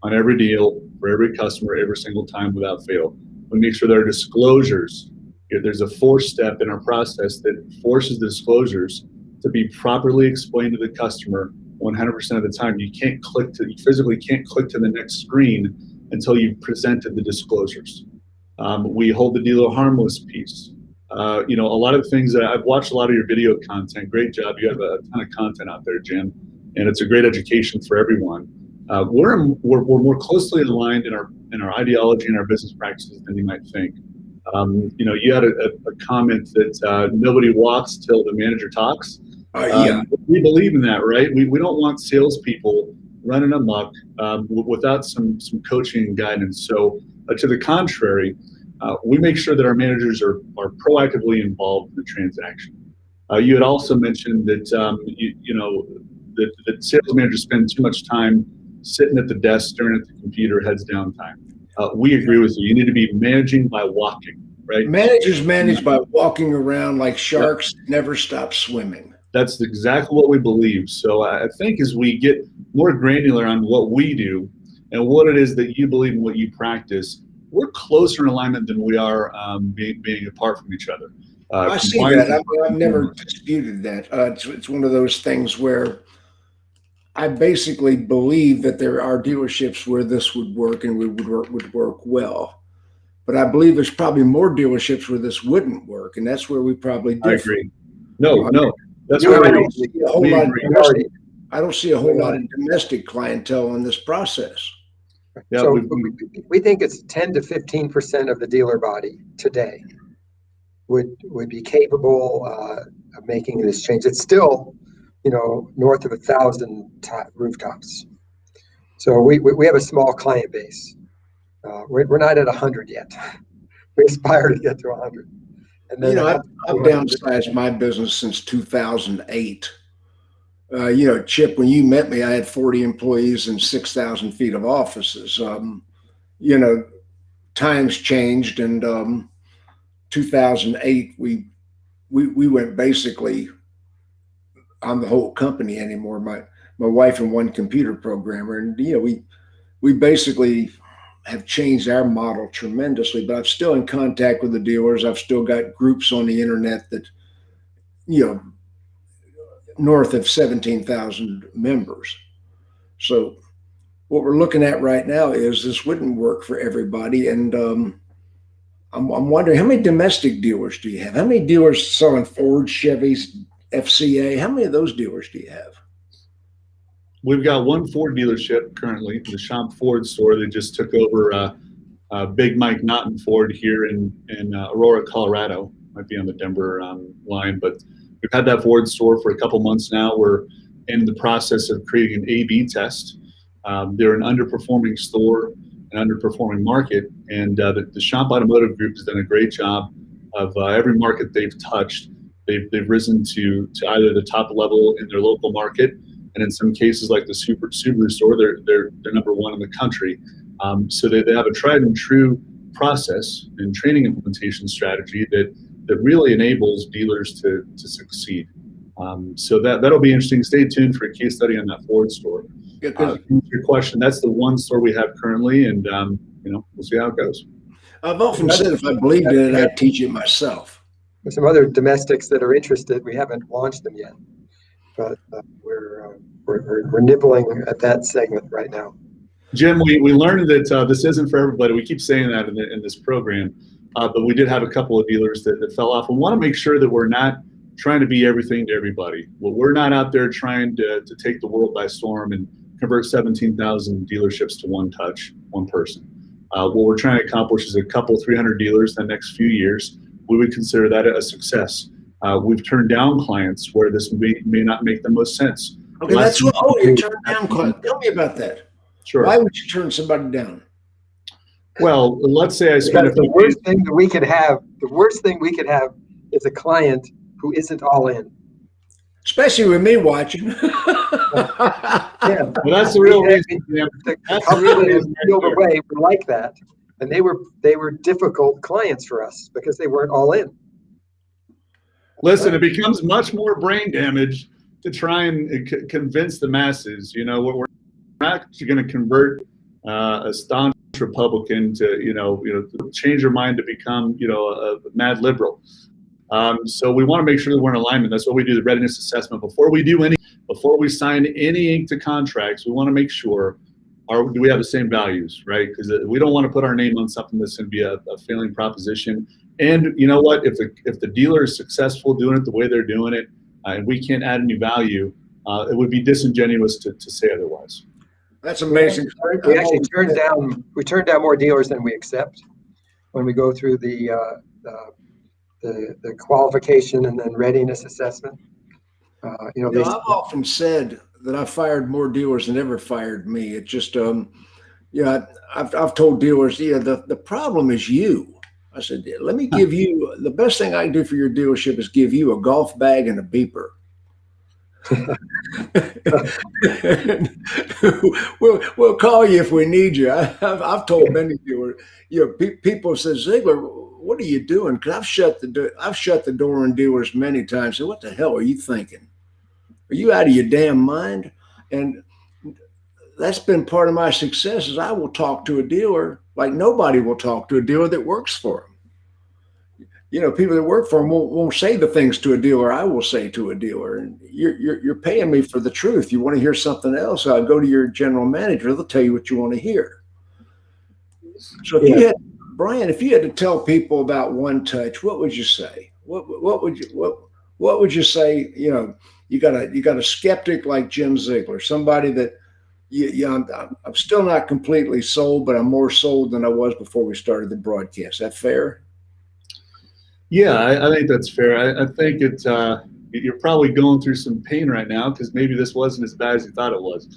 on every deal for every customer every single time without fail. We make sure there are disclosures. There's a fourth step in our process that forces the disclosures to be properly explained to the customer 100% of the time. You physically can't click to the next screen until you've presented the disclosures. We hold the dealer harmless piece. A lot of the things that I've watched a lot of your video content. Great job. You have a ton of content out there, Jim, and it's a great education for everyone. We're more closely aligned in our ideology and our business practices than you might think. You had a comment that nobody walks till the manager talks. Yeah. We believe in that, right? We don't want salespeople running amok without some coaching and guidance. So to the contrary, we make sure that our managers are proactively involved in the transaction. You had also mentioned that that sales managers spend too much time sitting at the desk, staring at the computer, heads down time. We agree with you. You need to be managing by walking, right? Managers manage by walking around like sharks, never stop swimming. That's exactly what we believe. So I think as we get more granular on what we do and what it is that you believe and what you practice, we're closer in alignment than we are being apart from each other. I see that. I've never disputed that. It's one of those things where I basically believe that there are dealerships where this would work and would work well. But I believe there's probably more dealerships where this wouldn't work, and that's where we probably differ. I agree. No. That's I where don't see a whole lot of domestic clientele in this process. Yeah, so we think it's 10 to 15% of the dealer body today would be capable of making this change. It's still, north of 1,000 rooftops. So we have a small client base. We're not at 100 yet. We aspire to get to 100. And then I've downsized my business since 2008. Chip, when you met me, I had 40 employees and 6,000 feet of offices. Times changed, and 2008 we went basically on the whole company anymore. My wife and one computer programmer, and we basically have changed our model tremendously. But I'm still in contact with the dealers. I've still got groups on the internet that north of 17,000 members. So what we're looking at right now is this wouldn't work for everybody. And I'm wondering, how many domestic dealers do you have? How many dealers selling Ford, Chevys, FCA? How many of those dealers do you have? We've got one Ford dealership currently, the Shop Ford store. They just took over Big Mike Naughton Ford here in Aurora, Colorado. Might be on the Denver line, but we've had that Ford store for a couple months now. We're in the process of creating an A/B test. They're an underperforming store, an underperforming market, and the Shop Automotive Group has done a great job of every market they've touched. They've risen to either the top level in their local market, and in some cases, like the Subaru store, they're number one in the country. So they have a tried and true process and training implementation strategy that really enables dealers to succeed. So that'll be interesting. Stay tuned for a case study on that Ford store. Your question, that's the one store we have currently, and we'll see how it goes. I've often said if I believed in it, I'd teach it myself. There's some other domestics that are interested. We haven't launched them yet, but we're nibbling at that segment right now. Jim, we learned that this isn't for everybody. We keep saying that in this program, but we did have a couple of dealers that fell off. We want to make sure that we're not trying to be everything to everybody. Well, we're not out there trying to take the world by storm and convert 17,000 dealerships to one touch, one person. What we're trying to accomplish is a couple, 300 dealers in the next few years. We would consider that a success. We've turned down clients where this may not make the most sense. Okay, that's what. Oh, you turned down clients. Tell me about that. Sure. Why would you turn somebody down? Well, let's say I spent the worst thing that we could have. The worst thing we could have is a client who isn't all in. Especially with me watching. Yeah, well, that's the real reason. That's the real reason. Way were like that, and they were difficult clients for us because they weren't all in. Listen, it becomes much more brain damage to try and convince the masses. You know, we're not actually going to convert a staunch Republican to change their mind to become a mad liberal. So we want to make sure that we're in alignment. That's why we do the readiness assessment before we sign any ink to contracts. We want to make sure do we have the same values, right? Because we don't want to put our name on something that's going to be a failing proposition. And you know what? If the dealer is successful doing it the way they're doing it, and we can't add any value, it would be disingenuous to say otherwise. That's amazing. We actually turn down more dealers than we accept when we go through the qualification and then readiness assessment. I've often said that I fired more dealers than ever fired me. It just, I've told dealers, the problem is you. I said, let me give you, the best thing I can do for your dealership is give you a golf bag and a beeper. we'll call you if we need you. I've told many dealers, people say, Ziegler, what are you doing? Because I've shut the door on dealers many times. So what the hell are you thinking? Are you out of your damn mind? And that's been part of my success is I will talk to a dealer like nobody will talk to a dealer that works for them. People that work for them won't say the things to a dealer I will say to a dealer. And you're paying me for the truth. You want to hear something else? I'll go to your general manager. They'll tell you what you want to hear. So Brian, if you had to tell people about One Touch, what would you say? What would you say? You got a skeptic like Jim Ziegler, somebody that I'm still not completely sold, but I'm more sold than I was before we started the broadcast. Is that fair? Yeah, I think that's fair. I think you're probably going through some pain right now because maybe this wasn't as bad as you thought it was.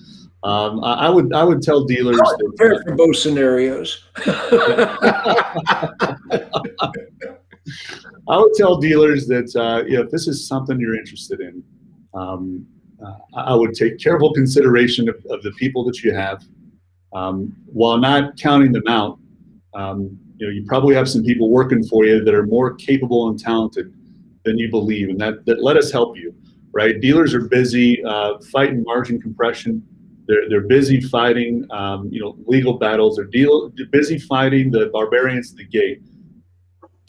I would tell dealers that, fair for both scenarios. I would tell dealers that if this is something you're interested in, I would take careful consideration of the people that you have, while not counting them out. You probably have some people working for you that are more capable and talented than you believe, and that let us help you. Right? Dealers are busy fighting margin compression. They're busy fighting legal battles. They're busy fighting the barbarians at the gate.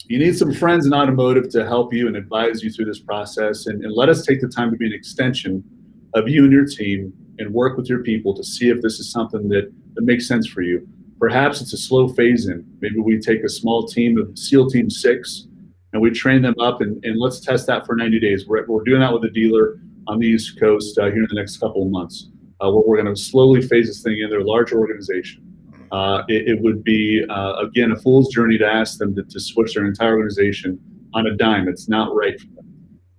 You need some friends in automotive to help you and advise you through this process, and let us take the time to be an extension of you and your team and work with your people to see if this is something that makes sense for you. Perhaps it's a slow phase in. Maybe we take a small team of SEAL Team 6 and we train them up and let's test that for 90 days. We're doing that with a dealer on the East Coast here in the next couple of months. Where we're going to slowly phase this thing in. They're a larger organization. It would be, again, a fool's journey to ask them to switch their entire organization on a dime. It's not right for them.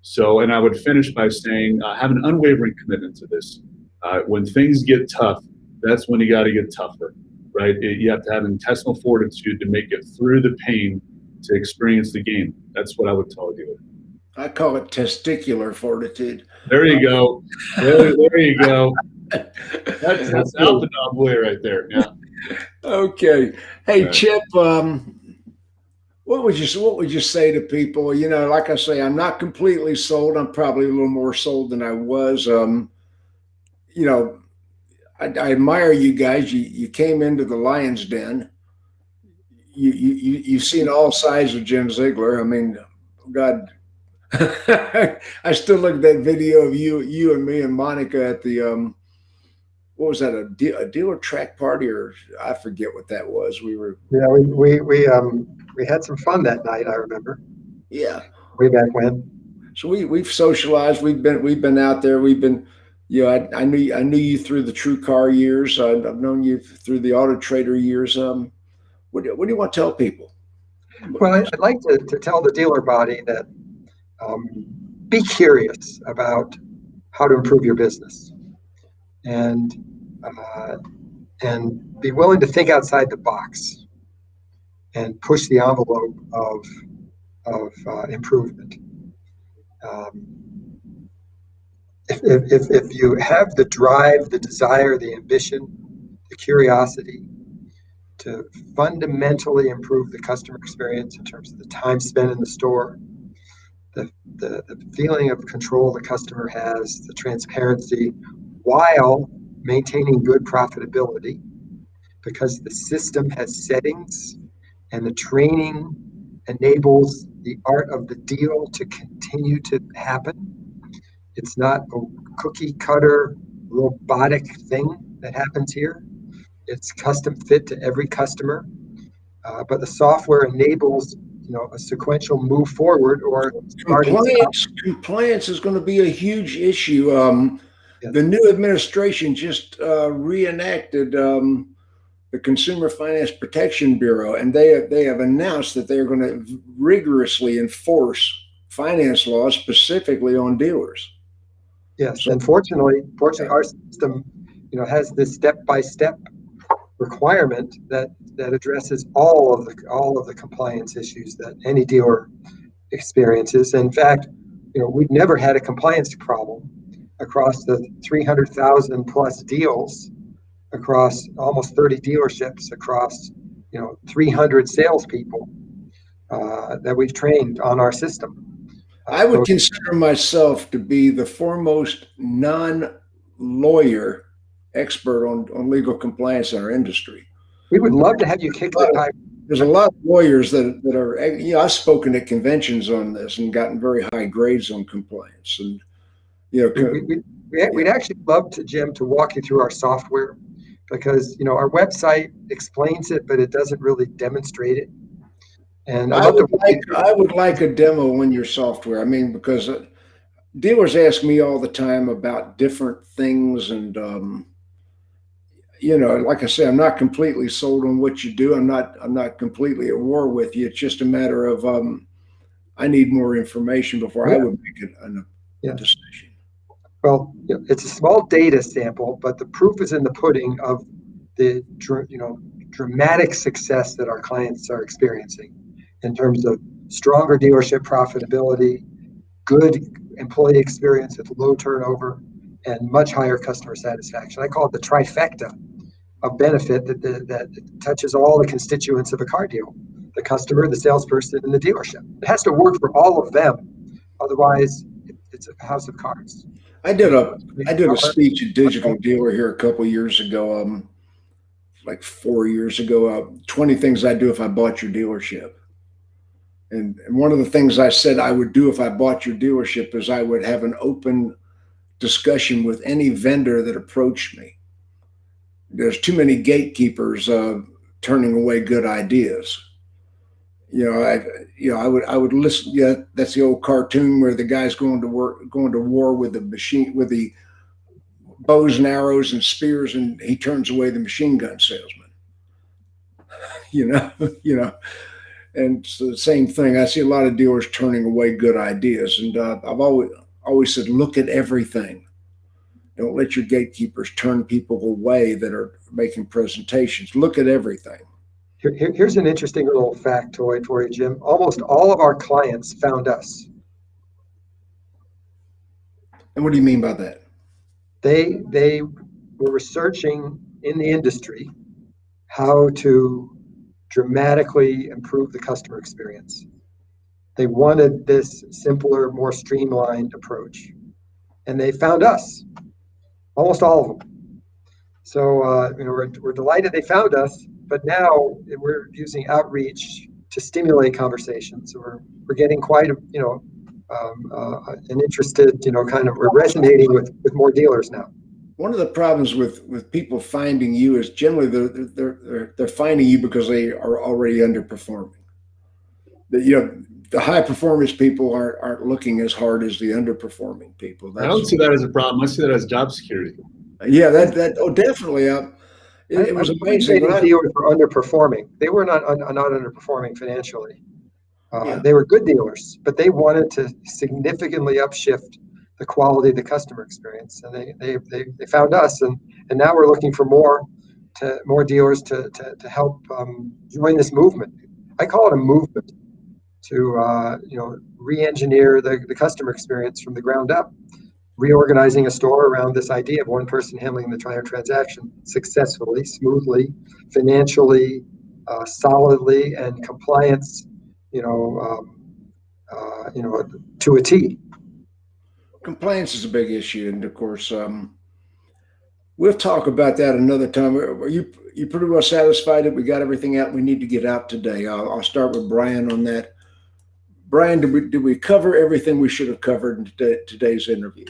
So, and I would finish by saying, have an unwavering commitment to this. When things get tough, that's when you got to get tougher, right? You have to have intestinal fortitude to make it through the pain to experience the game. That's what I would tell you. I call it testicular fortitude. There you go. There you go. That's Alpha Dog way right there. Yeah. Okay. Hey, right. Chip, what would you say to people? Like I say, I'm not completely sold. I'm probably a little more sold than I was. I admire you guys. You came into the lion's den. You've seen all sides of Jim Ziegler. I mean, God, I still look at that video of you and me and Monica at the what was that, a dealer track party, or I forget what that was. We had some fun that night. I remember. Yeah. Way back when. So we've socialized. We've been out there. We've been, I knew you through the True Car years. I've known you through the Auto Trader years. What do you want to tell people? Well, I'd like to tell the dealer body that be curious about how to improve your business, and be willing to think outside the box and push the envelope of improvement. If you have the drive, the desire, the ambition, the curiosity to fundamentally improve the customer experience in terms of the time spent in the store, the feeling of control the customer has, the transparency, while maintaining good profitability, because the system has settings and the training enables the art of the deal to continue to happen. It's not a cookie cutter robotic thing that happens here. It's custom fit to every customer, but the software enables a sequential move forward or compliance is going to be a huge issue. Yes. The new administration just reenacted the Consumer Finance Protection Bureau, and they have announced that they are going to rigorously enforce finance laws specifically on dealers. Yes, so, and fortunately, our system, has this step-by-step requirement that addresses all of the compliance issues that any dealer experiences. In fact, we've never had a compliance problem across the 300,000 plus deals, across almost 30 dealerships, across 300 salespeople that we've trained on our system. I would consider myself to be the foremost non-lawyer expert on legal compliance in our industry. We would love to have you kick the tire. There's a lot of lawyers that are, I've spoken at conventions on this and gotten very high grades on compliance. And, we'd actually love to, Jim, to walk you through our software, because, our website explains it, but it doesn't really demonstrate it. And I would like a demo on your software. I mean, because dealers ask me all the time about different things, and like I say, I'm not completely sold on what you do. I'm not completely at war with you. It's just a matter of I need more information before I would make a decision. Well, it's a small data sample, but the proof is in the pudding of the dramatic success that our clients are experiencing in terms of stronger dealership profitability, good employee experience with low turnover, and much higher customer satisfaction. I call it the trifecta of benefit that touches all the constituents of a car deal: the customer, the salesperson, and the dealership. It has to work for all of them. Otherwise, it's a house of cards. I did a speech at Digital Dealer here a couple of years ago, like 4 years ago, 20 things I'd do if I bought your dealership. And one of the things I said I would do if I bought your dealership is I would have an open discussion with any vendor that approached me. There's too many gatekeepers turning away good ideas. I would listen. Yeah, that's the old cartoon where the guy's going to war with the machine, with the bows and arrows and spears, and he turns away the machine gun salesman. And so the same thing. I see a lot of dealers turning away good ideas, and I've always said, look at everything. Don't let your gatekeepers turn people away that are making presentations. Look at everything. Here's an interesting little factoid for you, Jim. Almost all of our clients found us. And what do you mean by that? They were researching in the industry how to dramatically improve the customer experience. They wanted this simpler, more streamlined approach, and they found us. Almost all of them. So we're delighted they found us. But now we're using outreach to stimulate conversations. So we're getting quite an interested, we're resonating with more dealers now. One of the problems with people finding you is generally they're finding you because they are already underperforming. the high performance people aren't looking as hard as the underperforming people. I don't see that as a problem. I see that as job security. Yeah, definitely. It was amazing. Dealers were underperforming. They were not underperforming financially. Yeah. They were good dealers, but they wanted to significantly upshift the quality of the customer experience, and they found us, and now we're looking for more dealers to help join this movement. I call it a movement to re-engineer the customer experience from the ground up, reorganizing a store around this idea of one person handling the entire transaction successfully, smoothly, financially, solidly, and compliance, to a T. Compliance is a big issue, and of course, we'll talk about that another time. Are you pretty well satisfied that we got everything out we need to get out today? I'll start with Brian on that. Brian, did we cover everything we should have covered in today's interview?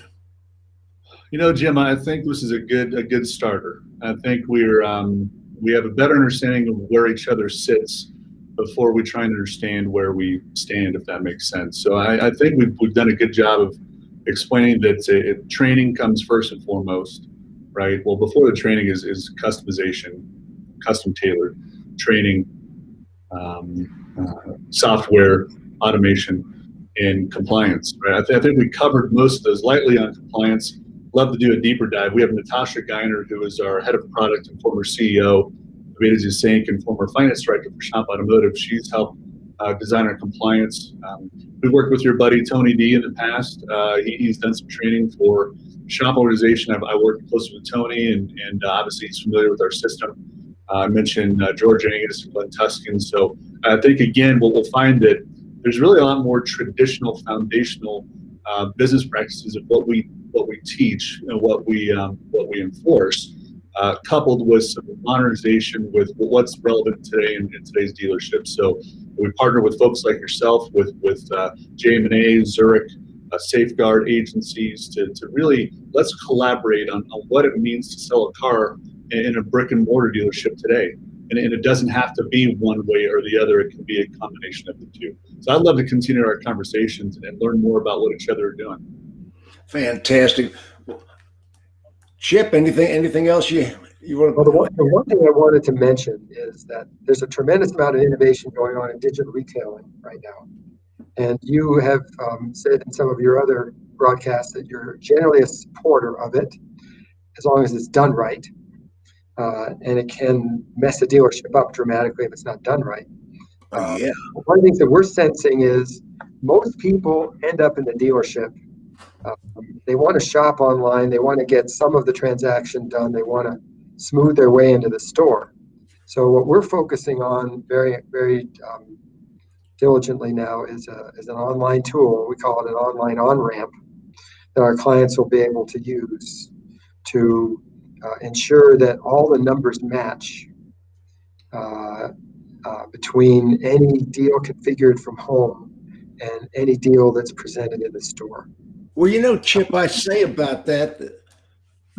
Jim, I think this is a good starter. I think we have a better understanding of where each other sits before we try and understand where we stand, if that makes sense. So I think we've done a good job of explaining that training comes first and foremost, right? Well, before the training is customization, custom tailored training, software, automation, and compliance, right? I think we covered most of those. Lightly on compliance. Love to do a deeper dive. We have Natasha Geiner, who is our head of product and former CEO of A2ZSYNC and former finance director for Shop Automotive. She's helped design our compliance. We've worked with your buddy Tony D in the past. He's done some training for shop organization. I worked closely with Tony, and obviously he's familiar with our system. I mentioned George Angus and Glenn Tuskin. So I think, again, we'll find that there's really a lot more traditional, foundational business practices of what we teach and what we enforce, coupled with some modernization with what's relevant today in today's dealership. So we partner with folks like yourself, with JM&A, Zurich, Safeguard agencies to really let's collaborate on what it means to sell a car in a brick and mortar dealership today. And it doesn't have to be one way or the other. It can be a combination of the two. So I'd love to continue our conversations and learn more about what each other are doing. Fantastic. Chip, anything else you want to? Well, the one thing I wanted to mention is that there's a tremendous amount of innovation going on in digital retailing right now. And you have said in some of your other broadcasts that you're generally a supporter of it, as long as it's done right. And it can mess a dealership up dramatically if it's not done right. Yeah. One of the things that we're sensing is most people end up in the dealership. They want to shop online. They want to get some of the transaction done. They want to smooth their way into the store. So what we're focusing on very, very diligently now is an online tool. We call it an online on-ramp that our clients will be able to use to ensure that all the numbers match between any deal configured from home and any deal that's presented in the store. Well, Chip, I say about that,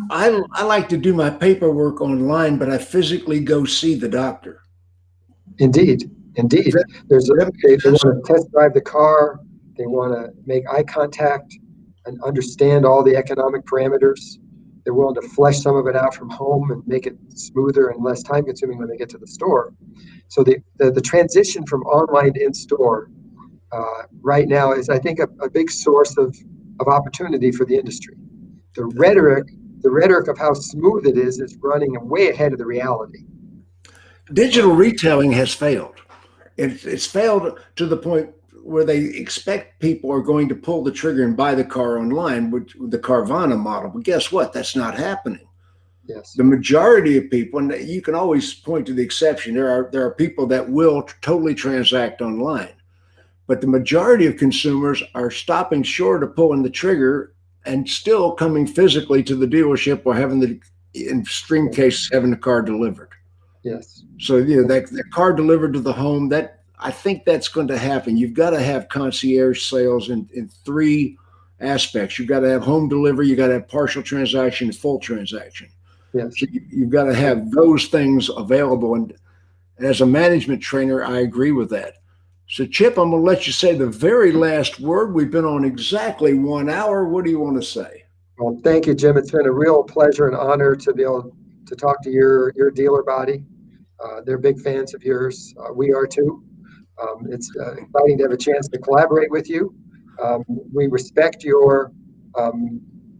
I like to do my paperwork online, but I physically go see the doctor. Indeed. They want to test drive the car. They want to make eye contact and understand all the economic parameters. They're willing to flesh some of it out from home and make it smoother and less time consuming when they get to the store. So the transition from online to in-store right now is, I think, a big source of opportunity for the industry. The rhetoric of how smooth it is running way ahead of the reality. Digital retailing has failed. It's failed to the point where they expect people are going to pull the trigger and buy the car online with the Carvana model. But guess what? That's not happening. Yes. The majority of people, and you can always point to the exception, there are people that will totally transact online. But the majority of consumers are stopping short of pulling the trigger and still coming physically to the dealership or in extreme cases, having the car delivered. Yes. So that car delivered to the home, I think that's going to happen. You've got to have concierge sales in three aspects. You've got to have home delivery, you got to have partial transaction, full transaction. Yes. So you've got to have those things available. And as a management trainer, I agree with that. So, Chip, I'm going to let you say the very last word. We've been on exactly 1 hour. What do you want to say? Well, thank you, Jim. It's been a real pleasure and honor to be able to talk to your dealer body. They're big fans of yours. We are too. It's exciting to have a chance to collaborate with you. We respect your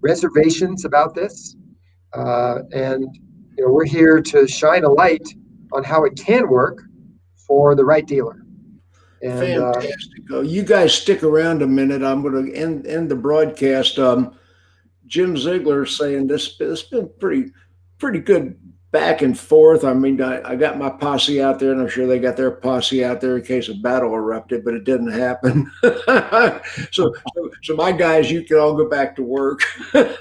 reservations about this, and we're here to shine a light on how it can work for the right dealer. And fantastic. You guys stick around a minute. I'm going to end the broadcast. Jim Ziegler saying this has been pretty good back and forth. I mean, I got my posse out there, and I'm sure they got their posse out there in case a battle erupted, but it didn't happen. So my guys, you can all go back to work.